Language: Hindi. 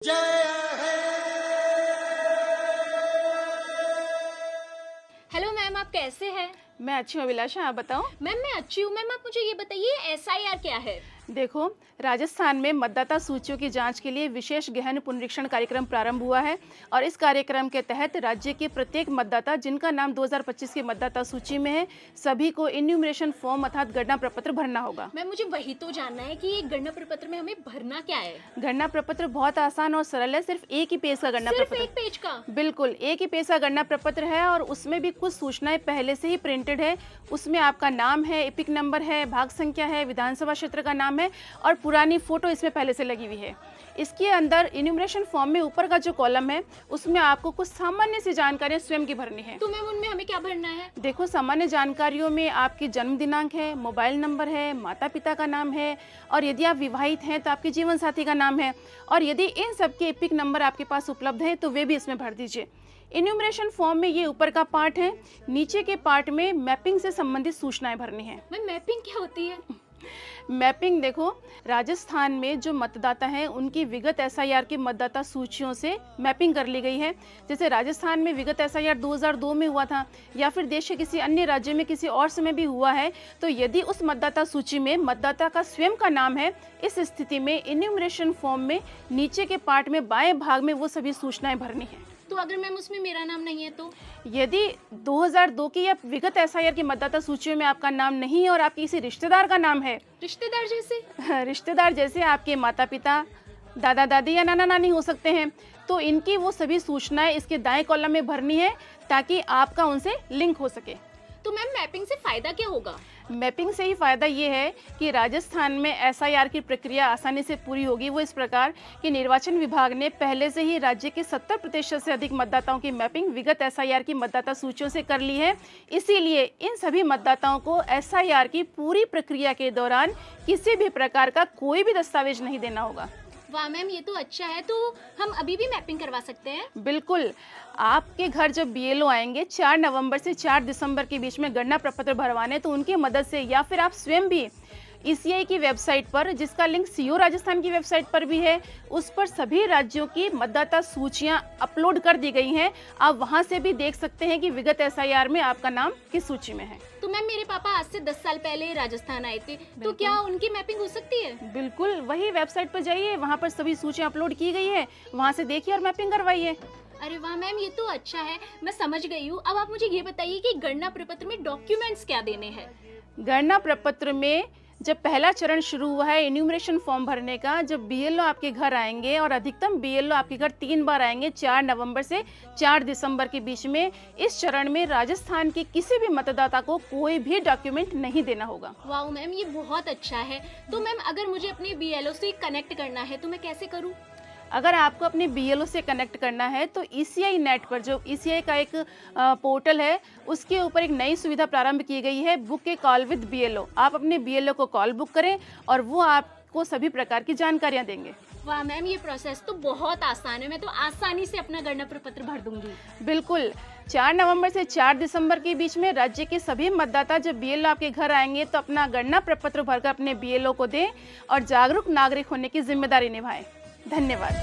हेलो मैम, आप कैसे हैं? मैं अच्छी हूँ अभिलाषा, आप बताओ। मैम मैं अच्छी हूँ। मैम आप मुझे ये बताइए, एसआईआर क्या है? देखो, राजस्थान में मतदाता सूचियों की जांच के लिए विशेष गहन पुनरीक्षण कार्यक्रम प्रारंभ हुआ है और इस कार्यक्रम के तहत राज्य के प्रत्येक मतदाता जिनका नाम 2025 की मतदाता सूची में है, सभी को इन्यूमरेशन फॉर्म अर्थात गणना प्रपत्र भरना होगा। मैम मुझे वही तो जानना है कि ये गणना प्रपत्र में हमें भरना क्या है? गणना प्रपत्र बहुत आसान और सरल है, सिर्फ एक ही पेज का गणना सिर्फ प्रपत्र। एक पेज का? बिल्कुल, एक ही पेज का गणना प्रपत्र है और उसमें भी कुछ सूचनाएं पहले से ही प्रिंटेड है। उसमें आपका नाम है, एपिक नंबर है, भाग संख्या है, विधानसभा क्षेत्र का नाम है और पुरानी फोटो इसमें पहले से लगी हुई है। इसके अंदर इन्यूमरेशन फॉर्म में ऊपर का जो कॉलम है उसमें आपको कुछ सामान्य सी जानकारियां स्वयं की भरनी है। तो मैम उनमें हमें क्या भरना है? देखो, सामान्य जानकारियों में आपकी जन्म दिनांक है, मोबाइल नंबर है, माता पिता का नाम है और यदि आप विवाहित हैं तो आपके जीवन साथी का नाम है और यदि इन सब के एपिक नंबर आपके पास उपलब्ध हैं तो वे भी इसमें भर दीजिए। इन्यूमरेशन फॉर्म में ये ऊपर का पार्ट है, नीचे के पार्ट में मैपिंग से संबंधित सूचनाएं भरनी है। मैम मैपिंग क्या होती है? मैपिंग देखो, राजस्थान में जो मतदाता हैं उनकी विगत एसआईआर की मतदाता सूचियों से मैपिंग कर ली गई है। जैसे राजस्थान में विगत एसआईआर 2002 में हुआ था या फिर देश के किसी अन्य राज्य में किसी और समय भी हुआ है, तो यदि उस मतदाता सूची में मतदाता का स्वयं का नाम है, इस स्थिति में इन्यूमरेशन फॉर्म में नीचे के पार्ट में बाएं भाग में वो सभी सूचनाएं भरनी है। तो अगर मैम उसमें मेरा नाम नहीं है तो? यदि 2002 की या विगत एसआईआर की मतदाता सूचियों में आपका नाम नहीं है और आपके किसी रिश्तेदार का नाम है, रिश्तेदार जैसे? रिश्तेदार जैसे आपके माता पिता, दादा दादी या नाना नानी हो सकते हैं, तो इनकी वो सभी सूचनाएं इसके दाएं कॉलम में भरनी है ताकि आपका उनसे लिंक हो सके। तो मैम मैपिंग से फायदा क्या होगा? मैपिंग से ही फायदा ये है कि राजस्थान में एसआईआर की प्रक्रिया आसानी से पूरी होगी। वो इस प्रकार कि निर्वाचन विभाग ने पहले से ही राज्य के 70% से अधिक मतदाताओं की मैपिंग विगत एसआईआर की मतदाता सूचियों से कर ली है। इसीलिए इन सभी मतदाताओं को एसआईआर की पूरी प्रक्रिया के दौरान किसी भी प्रकार का कोई भी दस्तावेज नहीं देना होगा। वाह मैम, ये तो अच्छा है। तो हम अभी भी मैपिंग करवा सकते हैं? बिल्कुल, आपके घर जब बीएलओ आएंगे 4 नवंबर से 4 दिसंबर के बीच में गणना प्रपत्र भरवाने, तो उनकी मदद से या फिर आप स्वयं भी ईसीआई की वेबसाइट पर, जिसका लिंक सीओ राजस्थान की वेबसाइट पर भी है, उस पर सभी राज्यों की मतदाता सूचियां अपलोड कर दी गई हैं। आप वहां से भी देख सकते हैं कि विगत एसआईआर में आपका नाम किस सूची में है। तो मैम मेरे पापा आज से 10 साल पहले राजस्थान आए थे, तो क्या उनकी मैपिंग हो सकती है? बिल्कुल, वही वेबसाइट पर जाइए, वहां पर सभी सूचियां अपलोड की गई है, वहां से देखिए और मैपिंग करवाइए। अरे वाह मैम, ये तो अच्छा है, मैं समझ गई हूँ। अब आप मुझे ये बताइए कि गणना प्रपत्र में डॉक्यूमेंट्स क्या देने हैं? गणना प्रपत्र में जब पहला चरण शुरू हुआ है इन्यूमरेशन फॉर्म भरने का, जब बीएलओ आपके घर आएंगे और अधिकतम बीएलओ आपके घर 3 बार आएंगे 4 नवंबर से 4 दिसंबर के बीच में, इस चरण में राजस्थान के किसी भी मतदाता को कोई भी डॉक्यूमेंट नहीं देना होगा। वाह मैम, ये बहुत अच्छा है। तो मैम अगर मुझे अपने बीएलओ से कनेक्ट करना है तो मैं कैसे करूँ? अगर आपको अपने बीएलओ से कनेक्ट करना है तो ईसीआई नेट पर, जो ईसीआई का एक पोर्टल है, उसके ऊपर एक नई सुविधा प्रारंभ की गई है, book A call with BLO. आप अपने बीएलओ को कॉल बुक करें और वो आपको सभी प्रकार की जानकारियां देंगे। वाह मैम, ये प्रोसेस तो बहुत आसान है, मैं तो आसानी से अपना गणना प्रपत्र भर दूंगी। बिल्कुल, 4 नवंबर से 4 दिसंबर के बीच में राज्य के सभी मतदाता जब बीएलओ आपके घर आएंगे तो अपना गणना प्रपत्र भरकर अपने बीएलओ को दें और जागरूक नागरिक होने की जिम्मेदारी निभाएं। धन्यवाद।